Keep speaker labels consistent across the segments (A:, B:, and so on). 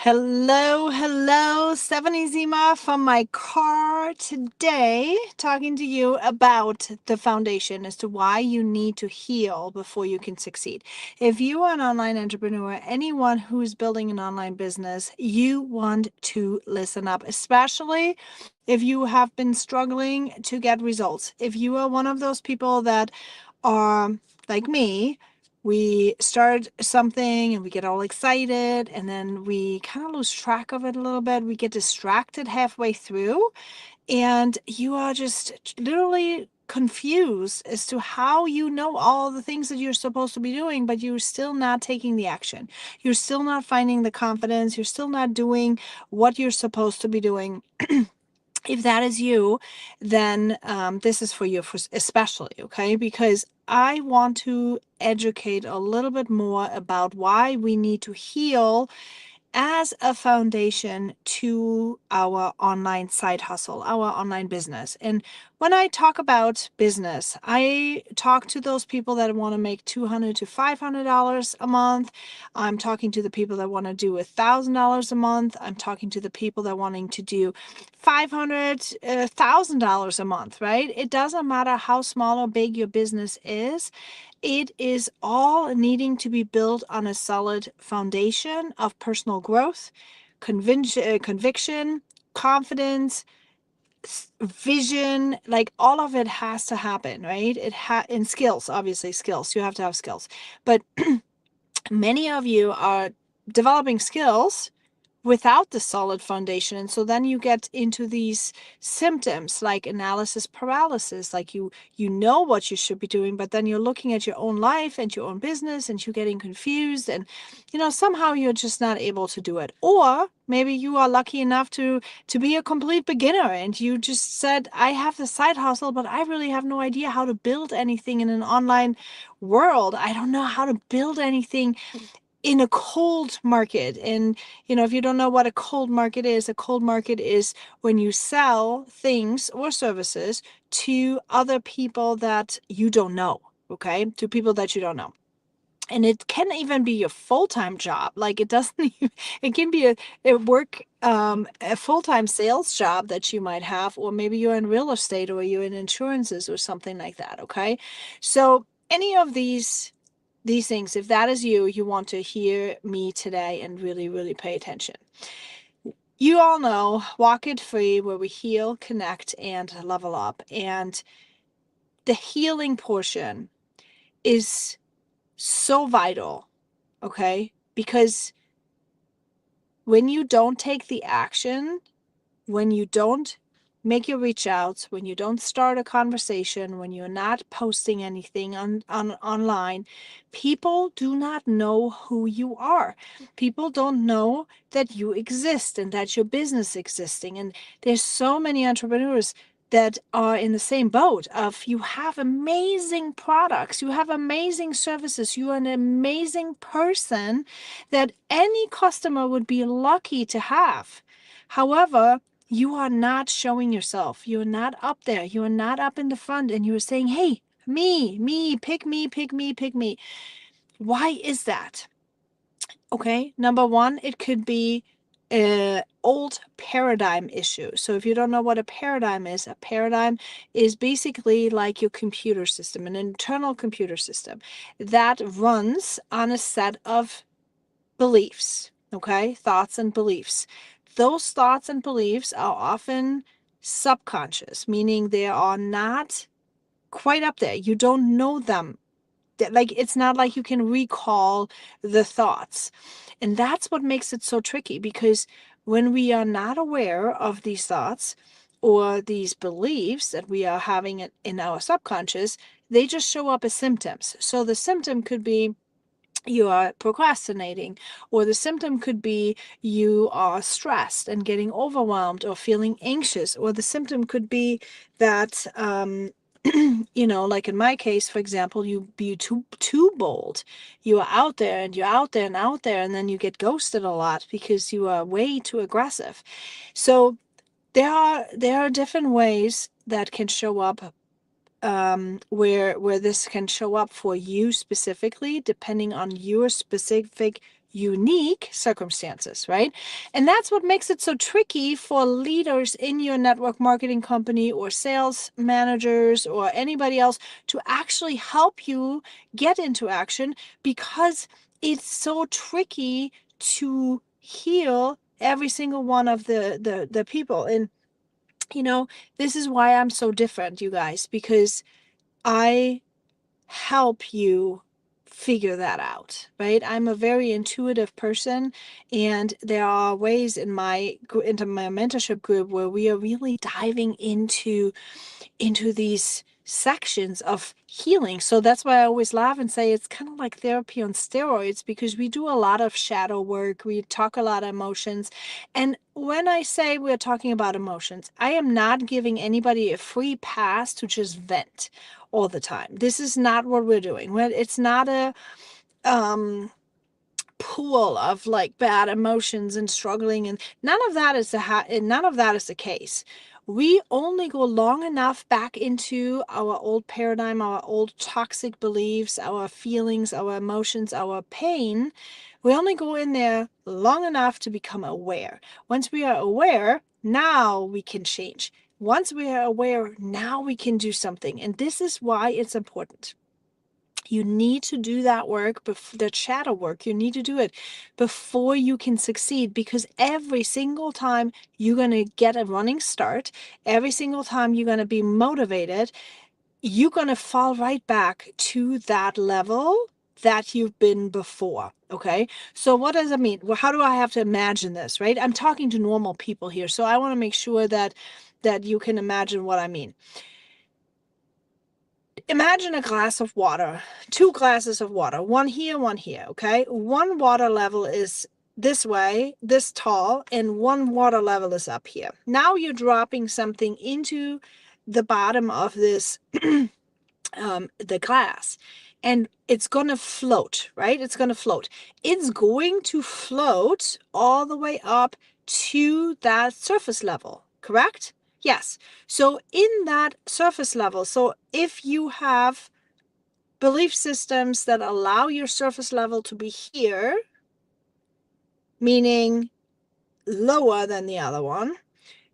A: Hello, Stephanie Zima from my car today, talking to you about the foundation as to why you need to heal before you can succeed. If you are an online entrepreneur, anyone who's building an online business, you want to listen up, especially if you have been struggling to get results. If you are one of those people that are like me, we start something and we get all excited and then we kind of lose track of it a little bit. We get distracted halfway through and you are just literally confused as to how you know all the things that you're supposed to be doing, but you're still not taking the action. You're still not finding the confidence. You're still not doing what you're supposed to be doing. If that is you, then this is for you, especially, okay? Because I want to educate a little bit more about why we need to heal as a foundation to our online side hustle, our online business. And when I talk about business, I talk to those people that want to make $200 to $500 a month. I'm talking to the people that want to do $1,000 a month. I'm talking to the people that wanting to do $500,000 a month, right? It doesn't matter how small or big your business is. It is all needing to be built on a solid foundation of personal growth, conviction, confidence, vision. Like all of it has to happen, right? And skills, obviously skills. You have to have skills. But many of you are developing skills without the solid foundation. And so then you get into these symptoms like analysis paralysis, like you know what you should be doing, but then you're looking at your own life and your own business and you're getting confused and somehow you're just not able to do it. Or maybe you are lucky enough to be a complete beginner and you just said, I have the side hustle, but I really have no idea how to build anything in an online world. I don't know how to build anything in a cold market. And, if you don't know what a cold market is when you sell things or services to other people that you don't know, okay? To people that you don't know. And it can even be a full-time job. Like it doesn't even, it can be a full-time sales job that you might have, or maybe you're in real estate or you're in insurances or something like that, okay? So any of these things, if that is you, you want to hear me today and really, really pay attention. You all know Walk It Free, where we heal, connect, and level up. And the healing portion is so vital, okay? Because when you don't take the action, when you don't make your reach outs, when you don't start a conversation, when you're not posting anything online, people do not know who you are. People don't know that you exist and that your business existing. And there's so many entrepreneurs that are in the same boat of you have amazing products, you have amazing services, you are an amazing person that any customer would be lucky to have. However, you are not showing yourself. You're not up there. You are not up in the front and you are saying, hey, me, pick me, pick me, pick me. Why is that? Okay, number one, it could be an old paradigm issue. So if you don't know what a paradigm is basically like your computer system, an internal computer system that runs on a set of beliefs, okay? Thoughts and beliefs. Those thoughts and beliefs are often subconscious, meaning they are not quite up there. You don't know them. Like it's not like you can recall the thoughts. And that's what makes it so tricky because when we are not aware of these thoughts or these beliefs that we are having in our subconscious, they just show up as symptoms. So the symptom could be you are procrastinating, or the symptom could be you are stressed and getting overwhelmed or feeling anxious, or the symptom could be that like in my case, for example, you be too bold. You are out there and you're out there and out there, and then you get ghosted a lot because you are way too aggressive. So there are different ways that can show up, where this can show up for you specifically, depending on your specific unique circumstances, right? And that's what makes it so tricky for leaders in your network marketing company or sales managers or anybody else to actually help you get into action, because it's so tricky to heal every single one of the people. And this is why I'm so different, you guys, because I help you figure that out, right? I'm a very intuitive person, and there are ways into my mentorship group where we are really diving into these sections of healing. So that's why I always laugh and say it's kind of like therapy on steroids, because we do a lot of shadow work, we talk a lot of emotions. And when I say we're talking about emotions, I am not giving anybody a free pass to just vent all the time. This is not what we're doing. It's not a um pool of like bad emotions and struggling, and none of that is the case. We only go long enough back into our old paradigm, our old toxic beliefs, our feelings, our emotions, our pain. We only go in there long enough to become aware. Once we are aware, now we can change. Once we are aware, now we can do something. And this is why it's important. You need to do that work, the shadow work. You need to do it before you can succeed, because every single time you're going to get a running start, every single time you're going to be motivated, you're going to fall right back to that level that you've been before. Okay. So what does it mean? Well, how do I have to imagine this, right? I'm talking to normal people here, so I want to make sure that you can imagine what I mean. Imagine a glass of water, 2 glasses of water, one here, okay? One water level is this way, this tall, and one water level is up here. Now you're dropping something into the bottom of this, the glass, and it's going to float, right? It's going to float. It's going to float all the way up to that surface level, correct? Yes. So in that surface level, so if you have belief systems that allow your surface level to be here, meaning lower than the other one,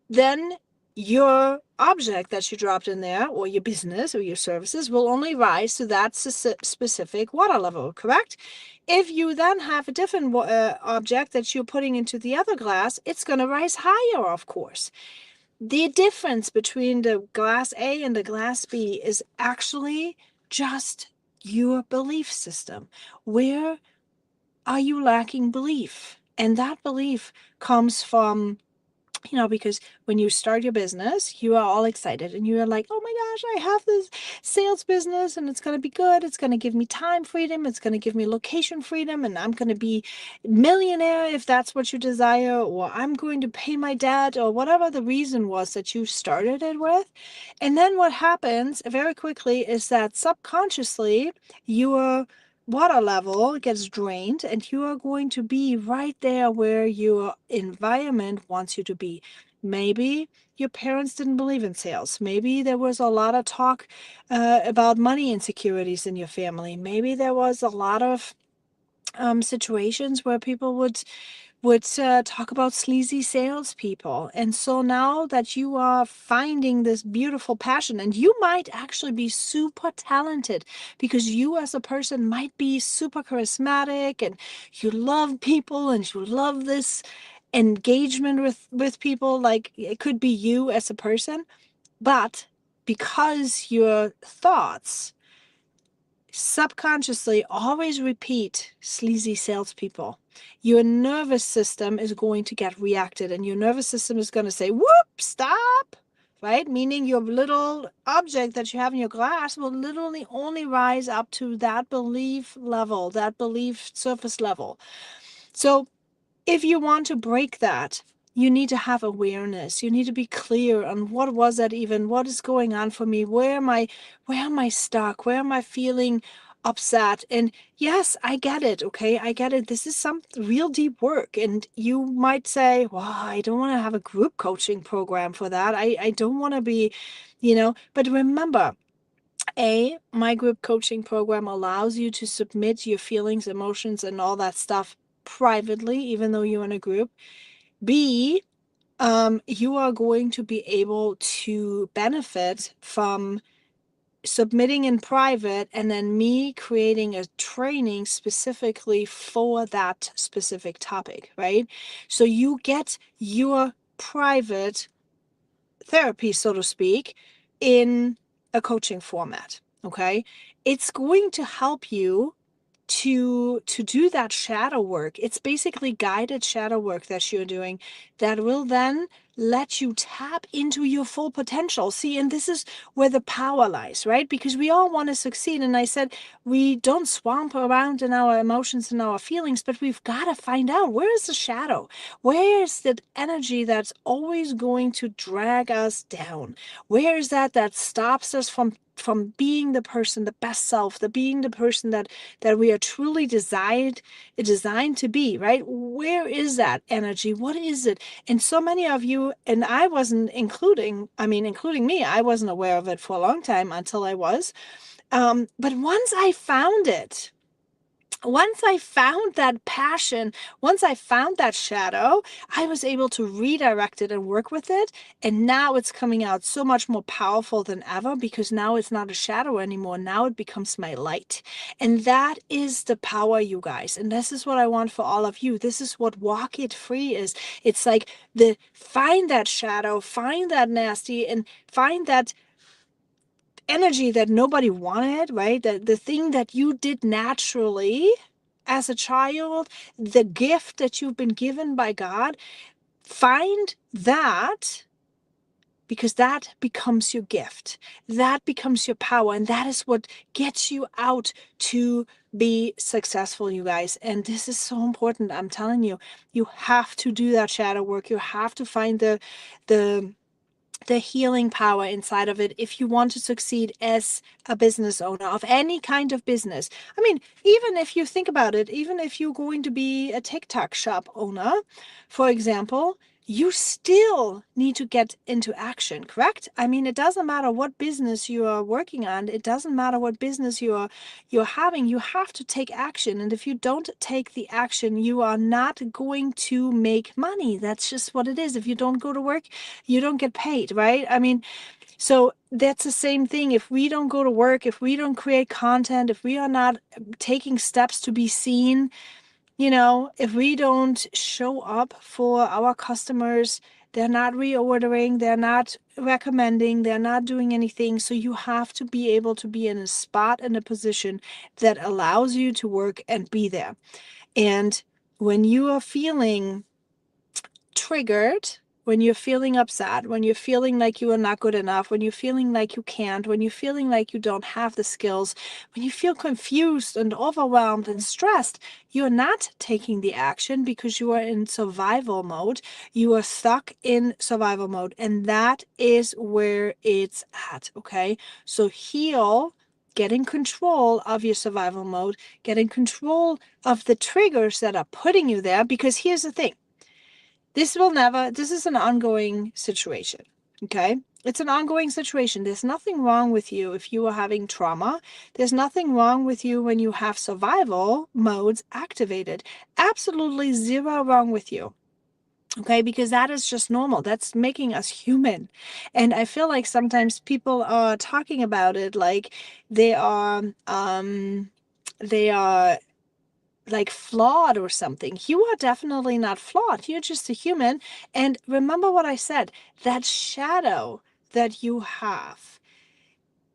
A: then your object that you dropped in there, or your business or your services, will only rise to that specific water level, correct? If you then have a different object that you're putting into the other glass, it's going to rise higher, of course. The difference between the glass A and the glass B is actually just your belief system. Where are you lacking belief? And that belief comes from, because when you start your business, you are all excited and you're like, oh my gosh, I have this sales business and it's going to be good. It's going to give me time freedom. It's going to give me location freedom. And I'm going to be millionaire if that's what you desire, or I'm going to pay my debt, or whatever the reason was that you started it with. And then what happens very quickly is that subconsciously your water level gets drained, and you are going to be right there where your environment wants you to be. Maybe your parents didn't believe in sales. Maybe there was a lot of talk about money insecurities in your family. Maybe there was a lot of situations where people would talk about sleazy salespeople. And so now that you are finding this beautiful passion, and you might actually be super talented, because you as a person might be super charismatic and you love people and you love this engagement with people, like it could be you as a person, but because your thoughts subconsciously always repeat sleazy salespeople, your nervous system is going to get reacted, and your nervous system is going to say, whoop, stop, right? Meaning your little object that you have in your glass will literally only rise up to that belief level, that belief surface level. So if you want to break that, you need to have awareness. You need to be clear on what was that even, what is going on for me, where am I stuck, where am I feeling upset? And yes, I get it. Okay, I get it. This is some real deep work, and you might say, well, I don't want to have a group coaching program for that. I don't want to be, but remember, my group coaching program allows you to submit your feelings, emotions, and all that stuff privately, even though you're in a group. B, you are going to be able to benefit from submitting in private and then me creating a training specifically for that specific topic, right? So you get your private therapy, so to speak, in a coaching format. Okay. It's going to help you to do that shadow work. It's basically guided shadow work that you're doing that will then let you tap into your full potential. See, and this is where the power lies, right? Because we all want to succeed. And I said, we don't swamp around in our emotions and our feelings, but we've got to find out, where is the shadow? Where is that energy that's always going to drag us down? Where is that stops us from being the person, the best self, the being the person that we are truly designed to be, right? Where is that energy? What is it? And so many of you, and I wasn't including me, I wasn't aware of it for a long time until I was. But once I found that passion, once I found that shadow, I was able to redirect it and work with it. And now it's coming out so much more powerful than ever, because now it's not a shadow anymore. Now it becomes my light. And that is the power, you guys. And this is what I want for all of you. This is what Walk It Free is. It's like find that shadow, find that nasty, and find that energy that nobody wanted, right? The thing that you did naturally as a child, the gift that you've been given by God, find that, because that becomes your gift. That becomes your power. And that is what gets you out to be successful, you guys. And this is so important. I'm telling you, you have to do that shadow work. You have to find the healing power inside of it if you want to succeed as a business owner of any kind of business. I mean, even if you think about it, even if you're going to be a TikTok shop owner, for example, you still need to get into action, correct? I mean, it doesn't matter what business you are working on. It doesn't matter what business you're having. You have to take action. And if you don't take the action, you are not going to make money. That's just what it is. If you don't go to work, you don't get paid, right? I mean, so that's the same thing. If we don't go to work, if we don't create content, if we are not taking steps to be seen, if we don't show up for our customers, they're not reordering, they're not recommending, they're not doing anything. So you have to be able to be in a spot, in a position that allows you to work and be there. And when you are feeling triggered, when you're feeling upset, when you're feeling like you are not good enough, when you're feeling like you can't, when you're feeling like you don't have the skills, when you feel confused and overwhelmed and stressed, you're not taking the action because you are in survival mode. You are stuck in survival mode, and that is where it's at, okay? So heal. Get in control of your survival mode. Get in control of the triggers that are putting you there, because here's the thing. This is an ongoing situation. Okay. It's an ongoing situation. There's nothing wrong with you if you are having trauma. There's nothing wrong with you when you have survival modes activated. Absolutely zero wrong with you. Okay, because that is just normal. That's making us human. And I feel like sometimes people are talking about it like they are they are like flawed or something. You are definitely not flawed. You're just a human. And remember what I said, that shadow that you have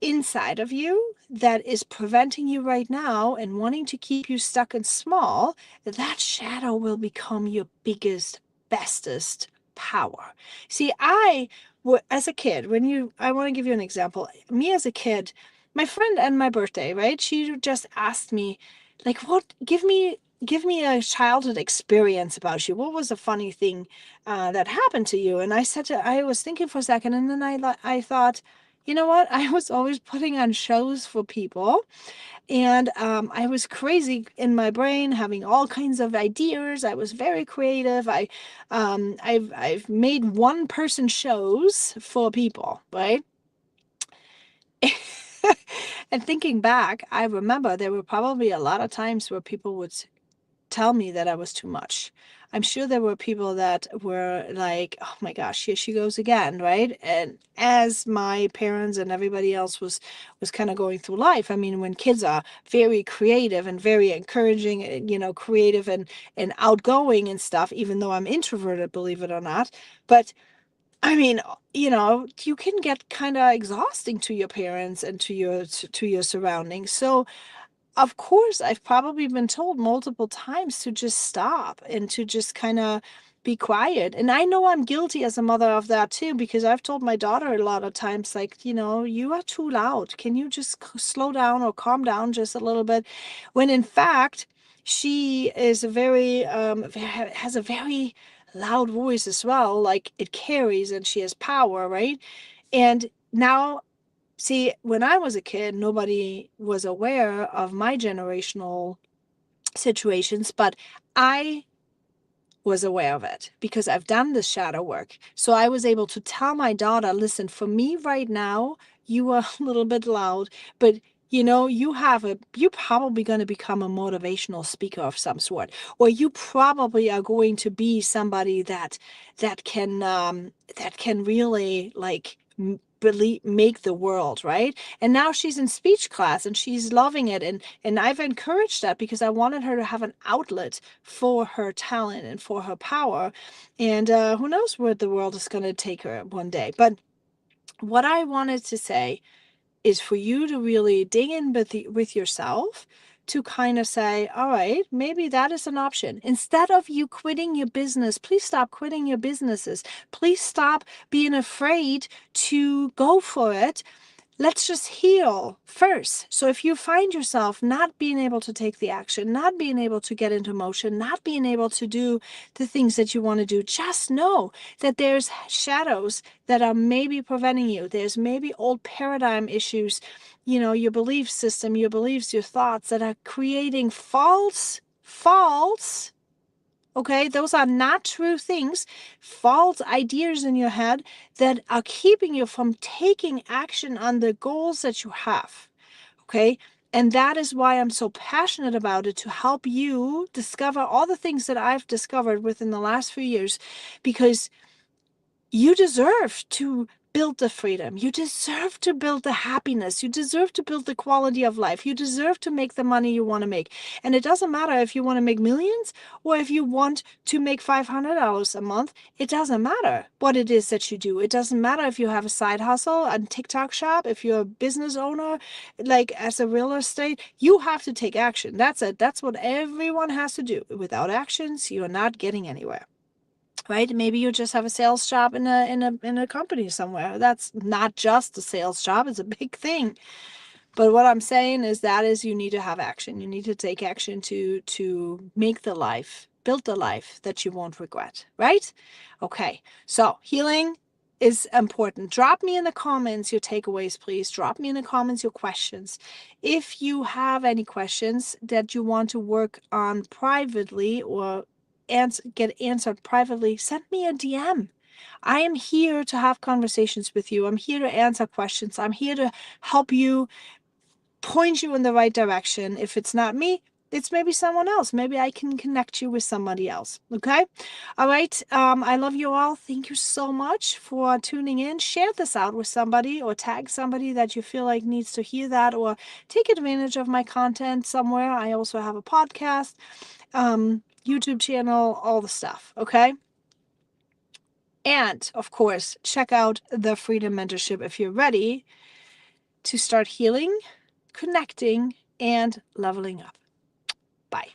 A: inside of you that is preventing you right now and wanting to keep you stuck and small, that shadow will become your biggest, bestest power. See, as a kid, I want to give you an example. Me as a kid, my friend and my birthday, right? She just asked me, like, give me a childhood experience about you. What was a funny thing that happened to you? And I was thinking for a second, and then I thought, you know what? I was always putting on shows for people, and I was crazy in my brain, having all kinds of ideas. I was very creative. I've made one person shows for people, right? And thinking back, I remember there were probably a lot of times where people would tell me that I was too much. I'm sure there were people that were like, oh my gosh, here she goes again, right? And as my parents and everybody else was kind of going through life, I mean, when kids are very creative and very encouraging, creative and outgoing and stuff, even though I'm introverted, believe it or not. But I mean, you can get kind of exhausting to your parents and to your surroundings. So of course, I've probably been told multiple times to just stop and to just kind of be quiet. And I know I'm guilty as a mother of that too, because I've told my daughter a lot of times, like, you are too loud. Can you just slow down or calm down just a little bit? When in fact, she is has a very loud voice as well. Like it carries and she has power, right? And now, see, when I was a kid, nobody was aware of my generational situations, but I was aware of it because I've done this shadow work. So I was able to tell my daughter, listen, for me right now, you are a little bit loud, but you're probably going to become a motivational speaker of some sort, or you probably are going to be somebody that can really like make the world right. And now she's in speech class and she's loving it, and I've encouraged that because I wanted her to have an outlet for her talent and for her power. And who knows where the world is going to take her one day. But what I wanted to say is for you to really dig in with yourself, to kind of say, all right, maybe that is an option. Instead of you quitting your business, please stop quitting your businesses. Please stop being afraid to go for it. Let's just heal first. So if you find yourself not being able to take the action, not being able to get into motion, not being able to do the things that you want to do, just know that there's shadows that are maybe preventing you. There's maybe old paradigm issues, your belief system, your beliefs, your thoughts that are creating false, okay, those are not true things, false ideas in your head that are keeping you from taking action on the goals that you have. Okay. And that is why I'm so passionate about it, to help you discover all the things that I've discovered within the last few years, because you deserve to build the freedom. You deserve to build the happiness. You deserve to build the quality of life. You deserve to make the money you want to make. And it doesn't matter if you want to make millions or if you want to make $500 a month. It doesn't matter what it is that you do. It doesn't matter if you have a side hustle, a TikTok shop, if you're a business owner, like as a real estate, you have to take action. That's it. That's what everyone has to do. Without actions, you are not getting anywhere. Right? Maybe you just have a sales job in a company somewhere. That's not just a sales job, it's a big thing. But what I'm saying is you need to have action. You need to take action to make build the life that you won't regret, right? Okay. So healing is important. Drop me in the comments your takeaways, please. Drop me in the comments your questions. If you have any questions that you want to work on privately or get answered privately, send me a DM. I am here to have conversations with you. I'm here to answer questions. I'm here to help you, point you in the right direction. If it's not me, it's maybe someone else. Maybe I can connect you with somebody else. Okay. All right. I love you all. Thank you so much for tuning in. Share this out with somebody or tag somebody that you feel like needs to hear that, or take advantage of my content somewhere. I also have a podcast, YouTube channel, all the stuff. Okay. And of course, check out the Freedom Mentorship if you're ready to start healing, connecting, and leveling up. Bye.